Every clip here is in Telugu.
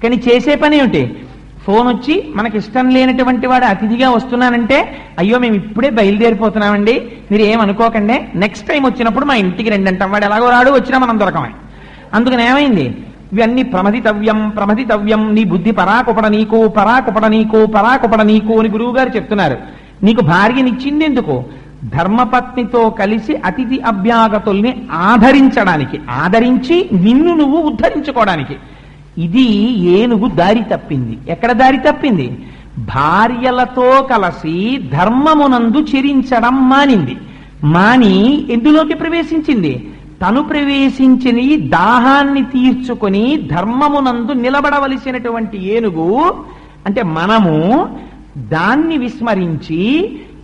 కానీ చేసే పని ఏమిటి? ఫోన్ వచ్చి మనకి ఇష్టం లేనటువంటి వాడు అతిథిగా వస్తున్నానంటే, అయ్యో మేము ఇప్పుడే బయలుదేరిపోతున్నామండి, మీరు ఏమనుకోకండి, నెక్స్ట్ టైం వచ్చినప్పుడు మా ఇంటికి రండి అంటాం. వాడు ఎలాగో రాడు, వచ్చినా మనం దొరకమే. అందుకని ఏమైంది? ఇవన్నీ ప్రమదితవ్యం, నీ బుద్ధి పరాకుపడ నీకు అని గురువు గారు చెప్తున్నారు. నీకు భార్యనిచ్చింది ఎందుకు? ధర్మపత్నితో కలిసి అతిథి అభ్యాగతుల్ని ఆదరించి నిన్ను నువ్వు ఉద్ధరించుకోవడానికి. ఇది ఏనుగు దారి తప్పింది. ఎక్కడ దారి తప్పింది? భార్యలతో కలిసి ధర్మమునందు చెరించడం మాని ఎందులోకి ప్రవేశించింది? తను ప్రవేశించిన దాహాన్ని తీర్చుకొని ధర్మమునందు నిలబడవలసినటువంటి ఏనుగు అంటే మనము దాన్ని విస్మరించి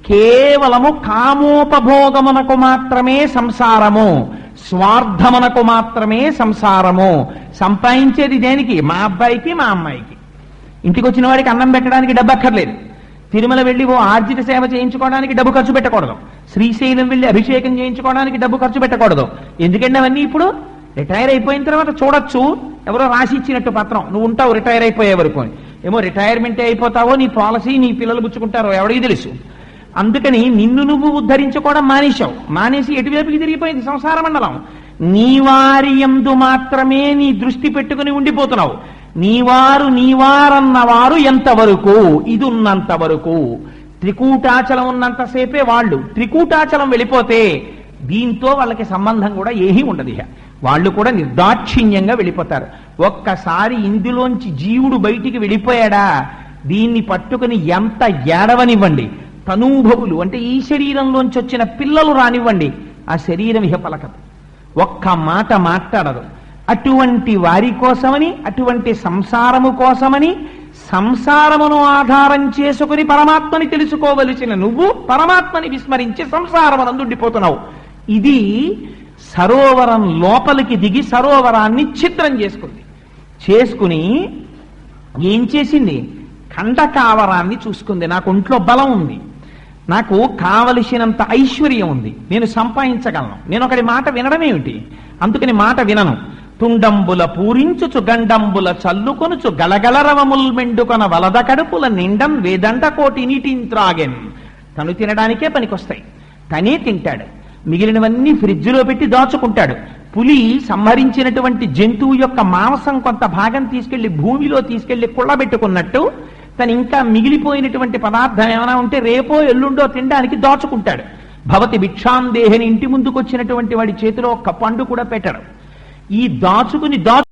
కేవలము కామోపభోగమునకు మాత్రమే సంసారము, స్వార్థమునకు మాత్రమే సంసారము. సంపాదించేది దేనికి? మా అబ్బాయికి మా అమ్మాయికి. ఇంటికి వచ్చిన వాడికి అన్నం పెట్టడానికి డబ్బు అక్కర్లేదు. తిరుమల వెళ్ళి ఓ ఆర్జిత సేవ చేయించుకోవడానికి డబ్బు ఖర్చు పెట్టకూడదు. శ్రీశైలం వెళ్ళి అభిషేకం చేయించుకోవడానికి డబ్బు ఖర్చు పెట్టకూడదు. ఎందుకంటే అవన్నీ ఇప్పుడు రిటైర్ అయిపోయిన తర్వాత చూడొచ్చు. ఎవరో రాసి ఇచ్చినట్టు పత్రం, నువ్వు ఉంటావు రిటైర్ అయిపోయే వరకు అని. ఏమో రిటైర్మెంటే అయిపోతావో, నీ పాలసీ నీ పిల్లలు పుచ్చుకుంటారో ఎవడికి తెలుసు. అందుకని నిన్ను నువ్వు ఉద్ధరించుకోవడం మానేసి ఎటువైపుకి తిరిగిపోయింది సంసార మండలం. నీ వారి యందు మాత్రమే నీ దృష్టి పెట్టుకుని ఉండిపోతున్నావు. నీవారన్నవారు ఎంతవరకు? ఇది ఉన్నంత వరకు. త్రికూటాచలం ఉన్నంతసేపే వాళ్ళు. త్రికూటాచలం వెళ్ళిపోతే దీంతో వాళ్ళకి సంబంధం కూడా ఏమీ ఉండదు. వాళ్ళు కూడా నిర్దాక్షిణ్యంగా వెళ్ళిపోతారు. ఒక్కసారి ఇందులోంచి జీవుడు బయటికి వెళ్ళిపోయాడా, దీన్ని పట్టుకుని ఎంత ఏడవనివ్వండి, తనూభవులు అంటే ఈ శరీరంలోంచి వచ్చిన పిల్లలు రానివ్వండి, ఆ శరీరం ఇహ పలకదు, ఒక్క మాట మాట్లాడదు. అటువంటి వారి కోసమని, అటువంటి సంసారము కోసమని, సంసారమును ఆధారం చేసుకుని పరమాత్మని తెలుసుకోవలసిన నువ్వు పరమాత్మని విస్మరించి సంసారమునందు ఉండిపోతున్నావు. ఇది సరోవరం లోపలికి దిగి సరోవరాన్ని ఛిద్రం చేసుకుని ఏం చేసింది? ఖండకావరాన్ని చూసుకుంది. నాకు ఒంట్లో బలం ఉంది, నాకు కావలసినంత ఐశ్వర్యం ఉంది, నేను సంపాదించగలను, నేను ఒకటి మాట వినడమేమిటి? అందుకని మాట వినను. తుండంబుల పూరించుచు గండంబుల చల్లుకొనుచు గలగలరవముల్ మెండుకొన వలద కడుపుల నిండం వేదండ కోటి నీటింత్రాగెన్. తను తినడానికే పనికొస్తాయి, తనే తింటాడు. మిగిలినవన్నీ ఫ్రిడ్జ్లో పెట్టి దాచుకుంటాడు. పులి సంహరించినటువంటి జంతువు యొక్క మాంసం కొంత భాగం తీసుకెళ్లి భూమిలో తీసుకెళ్లి కుళ్ళబెట్టుకున్నట్టు తను ఇంకా మిగిలిపోయినటువంటి పదార్థం ఏమైనా ఉంటే రేపో ఎల్లుండో తినడానికి దాచుకుంటాడు. భవతి భిక్షాందేహని ఇంటి ముందుకు వచ్చినటువంటి వాడి చేతిలో ఒక్క పండు కూడా పెట్టడు. ఈ దాచుకుని